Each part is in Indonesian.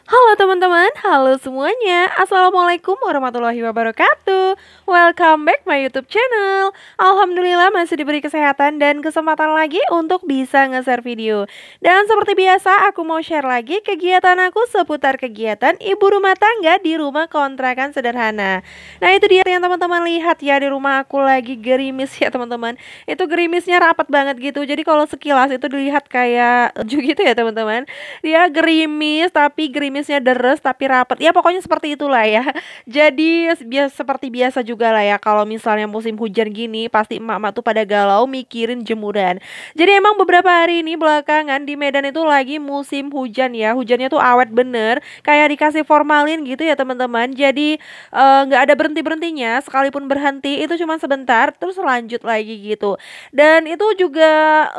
Halo teman-teman, halo semuanya. Assalamualaikum warahmatullahi wabarakatuh. Welcome back my YouTube channel. Alhamdulillah masih diberi kesehatan dan kesempatan lagi untuk bisa nge-share video. Dan seperti biasa, aku mau share lagi kegiatan aku seputar kegiatan ibu rumah tangga di rumah kontrakan sederhana. Nah, itu dia yang teman-teman lihat ya, di rumah aku lagi gerimis ya teman-teman. Itu gerimisnya rapat banget gitu. Jadi kalau sekilas itu dilihat kayak gitu ya teman-teman. Dia gerimis tapi gerimisnya deres tapi rapet. Ya pokoknya seperti itulah ya. Jadi seperti biasa juga lah ya, kalau misalnya musim hujan gini pasti emak-emak tuh pada galau mikirin jemuran. Jadi emang beberapa hari ini belakangan di Medan itu lagi musim hujan ya. Hujannya tuh awet bener, kayak dikasih formalin gitu ya teman-teman. Jadi nggak ada berhenti-berhentinya, sekalipun berhenti itu cuma sebentar terus lanjut lagi gitu. Dan itu juga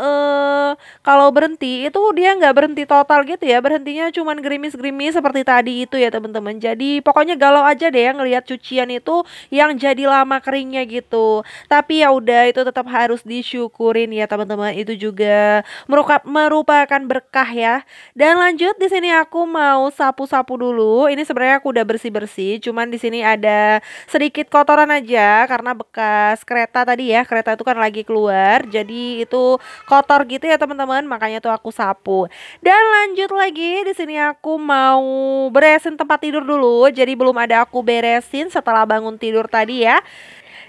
kalau berhenti itu dia nggak berhenti total gitu ya, berhentinya cuman gerimis-gerimis seperti tadi itu ya teman-teman. Jadi pokoknya galau aja deh ya ngelihat cucian itu yang jadi lama keringnya gitu. Tapi ya udah, itu tetap harus disyukurin ya teman-teman. Itu juga merupakan berkah ya. Dan lanjut, di sini aku mau sapu-sapu dulu. Ini sebenarnya aku udah bersih-bersih, cuman di sini ada sedikit kotoran aja karena bekas kereta tadi ya. Kereta itu kan lagi keluar. Jadi itu kotor gitu ya teman-teman, makanya tuh aku sapu. Dan lanjut lagi, di sini aku mau beresin tempat tidur dulu. Jadi belum ada aku beresin setelah bangun tidur tadi ya.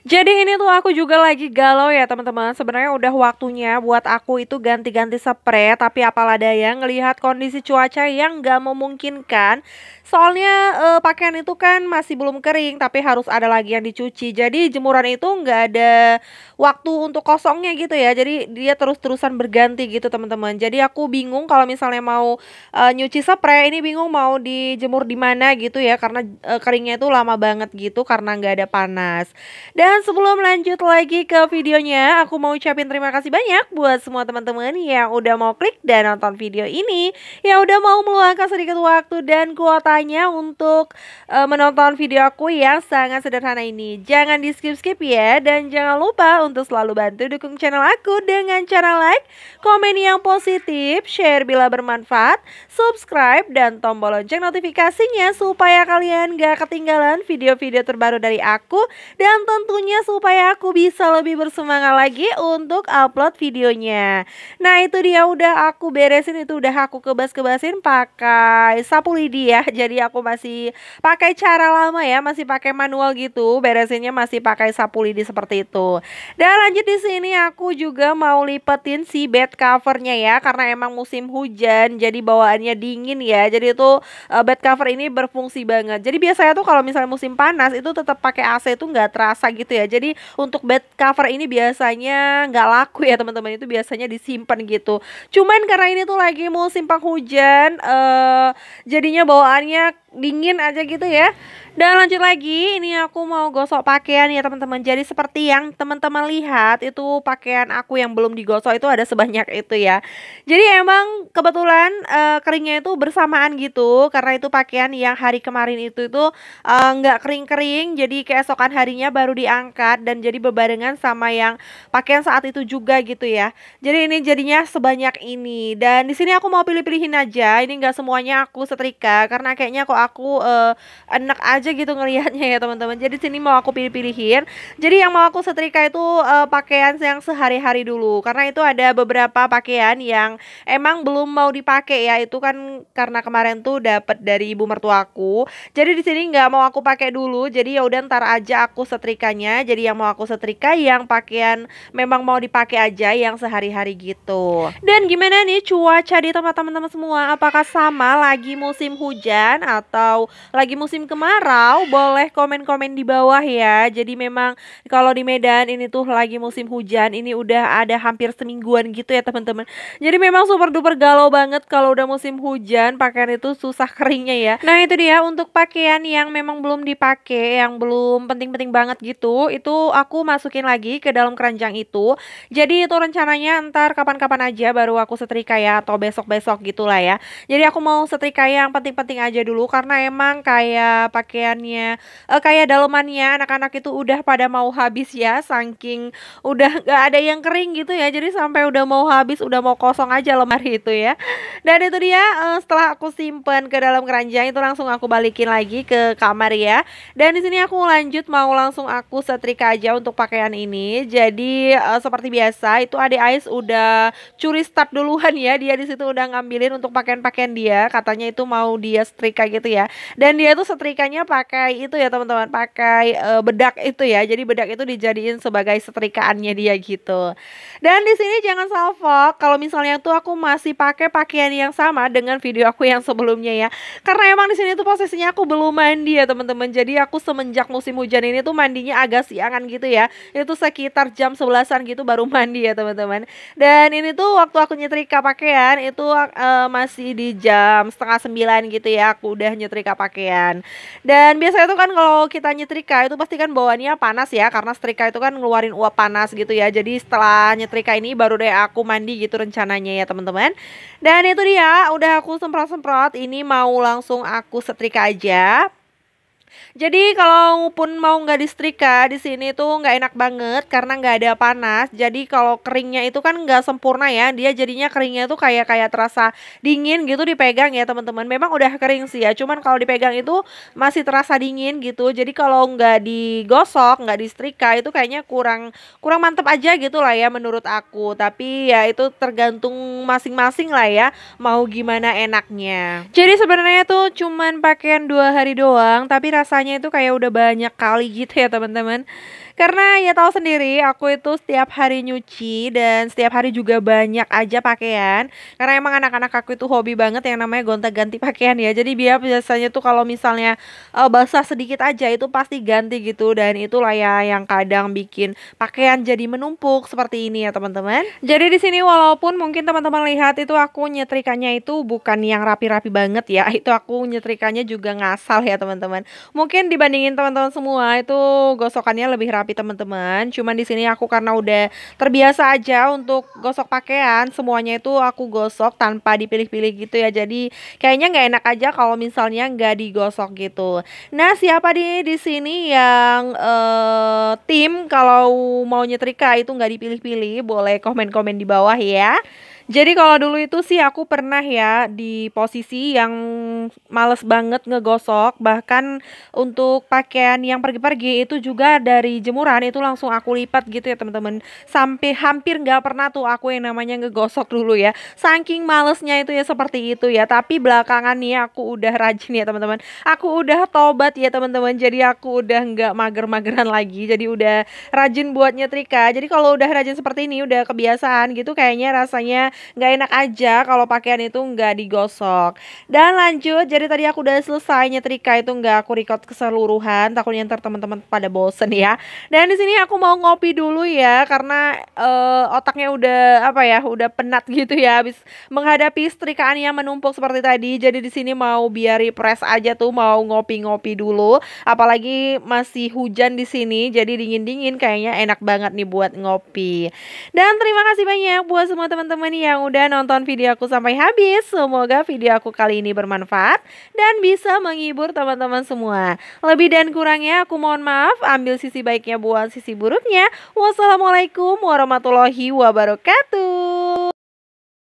Jadi ini tuh aku juga lagi galau ya teman-teman. Sebenarnya udah waktunya buat aku itu ganti-ganti spray, tapi apalah daya ngelihat kondisi cuaca yang gak memungkinkan. Soalnya pakaian itu kan masih belum kering, tapi harus ada lagi yang dicuci. Jadi jemuran itu nggak ada waktu untuk kosongnya gitu ya. Jadi dia terus-terusan berganti gitu teman-teman. Jadi aku bingung kalau misalnya mau nyuci spray, ini bingung mau dijemur di mana gitu ya, karena keringnya itu lama banget gitu karena nggak ada panas. Dan sebelum lanjut lagi ke videonya, aku mau ucapin terima kasih banyak buat semua teman-teman yang udah mau klik dan nonton video ini, yang udah mau meluangkan sedikit waktu dan kuotanya untuk menonton video aku yang sangat sederhana ini. Jangan di skip-skip ya, dan jangan lupa untuk selalu bantu dukung channel aku dengan cara like, komen yang positif, share bila bermanfaat, subscribe, dan tombol lonceng notifikasinya supaya kalian gak ketinggalan video-video terbaru dari aku, dan tentunya supaya aku bisa lebih bersemangat lagi untuk upload videonya. Nah itu dia, udah aku beresin, itu udah aku kebas-kebasin pakai sapu lidi ya. Jadi aku masih pakai cara lama ya, masih pakai manual gitu, beresinnya masih pakai sapu lidi seperti itu. Dan lanjut, di sini aku juga mau lipetin si bed covernya ya, karena emang musim hujan jadi bawaannya dingin ya. Jadi itu bed cover ini berfungsi banget. Jadi biasanya tuh kalau misalnya musim panas itu tetap pakai AC itu nggak terasa gitu ya. Jadi untuk bed cover ini biasanya nggak laku ya teman-teman, itu biasanya disimpan gitu. Cuman karena ini tuh lagi musim penghujan, jadinya bawaannya dingin aja gitu ya. Dan lanjut lagi, ini aku mau gosok pakaian ya teman-teman. Jadi seperti yang teman-teman lihat, itu pakaian aku yang belum digosok itu ada sebanyak itu ya. Jadi emang kebetulan keringnya itu bersamaan gitu, karena itu pakaian yang hari kemarin itu nggak kering-kering, jadi keesokan harinya baru diangkat dan jadi bebarengan sama yang pakaian saat itu juga gitu ya. Jadi ini jadinya sebanyak ini. Dan di sini aku mau pilih-pilihin aja. Ini nggak semuanya aku setrika karena kayaknya kok aku enak aja gitu ngelihatnya ya teman-teman. Jadi sini mau aku pilih-pilihin. Jadi yang mau aku setrika itu pakaian yang sehari-hari dulu, karena itu ada beberapa pakaian yang emang belum mau dipakai ya. Itu kan karena kemarin tuh dapat dari ibu mertuaku. Jadi di sini nggak mau aku pakai dulu. Jadi ya udah ntar aja aku setrikanya. Jadi yang mau aku setrika yang pakaian memang mau dipakai aja, yang sehari-hari gitu. Dan gimana nih cuaca di tempat teman-teman semua? Apakah sama lagi musim hujan atau lagi musim kemarau? Boleh komen-komen di bawah ya. Jadi memang kalau di Medan ini tuh lagi musim hujan, ini udah ada hampir semingguan gitu ya teman-teman. Jadi memang super duper galau banget kalau udah musim hujan, pakaian itu susah keringnya ya. Nah itu dia, untuk pakaian yang memang belum dipakai, yang belum penting-penting banget gitu, itu aku masukin lagi ke dalam keranjang itu. Jadi itu rencananya ntar kapan-kapan aja baru aku setrika ya, atau besok-besok gitulah ya. Jadi aku mau setrika yang penting-penting aja dulu, karena emang kayak pakaian pakaiannya kayak dalemannya anak-anak itu udah pada mau habis ya, saking udah gak ada yang kering gitu ya. Jadi sampai udah mau habis, udah mau kosong aja lemari itu ya. Dan itu dia setelah aku simpen ke dalam keranjang itu langsung aku balikin lagi ke kamar ya. Dan di sini aku lanjut mau langsung aku setrika aja untuk pakaian ini. Jadi seperti biasa itu Ade Ais udah curi start duluan ya. Dia di situ udah ngambilin untuk pakaian-pakaian dia. Katanya itu mau dia setrika gitu ya. Dan dia tuh setrikanya pakai itu ya teman-teman, pakai bedak itu ya. Jadi bedak itu dijadiin sebagai setrikaannya dia gitu. Dan di sini jangan salfok kalau misalnya tuh aku masih pakai pakaian yang sama dengan video aku yang sebelumnya ya. Karena emang di sini tuh posisinya aku belum mandi ya teman-teman. Jadi aku semenjak musim hujan ini tuh mandinya agak siangan gitu ya. Itu sekitar jam 11-an gitu baru mandi ya teman-teman. Dan ini tuh waktu aku nyetrika pakaian itu masih di jam setengah 9 gitu ya. Aku udah nyetrika pakaian. Dan biasanya tuh kan kalau kita nyetrika itu pasti kan bawaannya panas ya. Karena setrika itu kan ngeluarin uap panas gitu ya. Jadi setelah nyetrika ini baru deh aku mandi gitu rencananya ya teman-teman. Dan itu dia udah aku semprot-semprot. Ini mau langsung aku setrika aja. Jadi kalaupun mau nggak disetrika di sini tuh nggak enak banget karena nggak ada panas. Jadi kalau keringnya itu kan nggak sempurna ya. Dia jadinya keringnya tuh kayak kayak terasa dingin gitu dipegang ya teman-teman. Memang udah kering sih ya. Cuman kalau dipegang itu masih terasa dingin gitu. Jadi kalau nggak digosok, nggak disetrika itu kayaknya kurang kurang mantep aja gitu lah ya menurut aku. Tapi ya itu tergantung masing-masing lah ya. Mau gimana enaknya. Jadi sebenarnya tuh cuman pakaian 2 hari doang. Tapi rasanya itu kayak udah banyak kali gitu ya teman-teman. Karena ya tahu sendiri aku itu setiap hari nyuci dan setiap hari juga banyak aja pakaian. Karena emang anak-anak aku itu hobi banget yang namanya gonta-ganti pakaian ya. Jadi dia biasanya tuh kalau misalnya basah sedikit aja itu pasti ganti gitu. Dan itulah ya yang kadang bikin pakaian jadi menumpuk seperti ini ya teman-teman. Jadi di sini walaupun mungkin teman-teman lihat itu aku nyetrikanya itu bukan yang rapi-rapi banget ya. Itu aku nyetrikanya juga ngasal ya teman-teman. Mungkin dibandingin teman-teman semua itu gosokannya lebih rapi teman-teman. Cuman di sini aku karena udah terbiasa aja untuk gosok pakaian, semuanya itu aku gosok tanpa dipilih-pilih gitu ya. Jadi kayaknya nggak enak aja kalau misalnya nggak digosok gitu. Nah, siapa di sini yang tim kalau mau nyetrika itu nggak dipilih-pilih, boleh komen-komen di bawah ya. Jadi kalau dulu itu sih aku pernah ya di posisi yang males banget ngegosok. Bahkan untuk pakaian yang pergi-pergi itu juga dari jemuran itu langsung aku lipat gitu ya teman-teman. Sampai hampir nggak pernah tuh aku yang namanya ngegosok dulu ya. Saking malesnya itu ya seperti itu ya. Tapi belakangan nih aku udah rajin ya teman-teman. Aku udah tobat ya teman-teman. Jadi aku udah nggak mager-mageran lagi. Jadi udah rajin buat nyetrika. Jadi kalau udah rajin seperti ini udah kebiasaan gitu kayaknya rasanya nggak enak aja kalau pakaian itu nggak digosok. Dan lanjut, jadi tadi aku udah selesai nyetrika itu nggak aku record keseluruhan, takutnya ntar teman-teman pada bosen ya. Dan di sini aku mau ngopi dulu ya karena otaknya udah apa ya, udah penat gitu ya habis menghadapi setrikaan yang menumpuk seperti tadi. Jadi di sini mau biar refresh aja tuh, mau ngopi-ngopi dulu. Apalagi masih hujan di sini, jadi dingin-dingin kayaknya enak banget nih buat ngopi. Dan terima kasih banyak buat semua teman-teman yang udah nonton video aku sampai habis. Semoga video aku kali ini bermanfaat dan bisa menghibur teman-teman semua. Lebih dan kurangnya aku mohon maaf, ambil sisi baiknya buang sisi buruknya. Wassalamualaikum warahmatullahi wabarakatuh.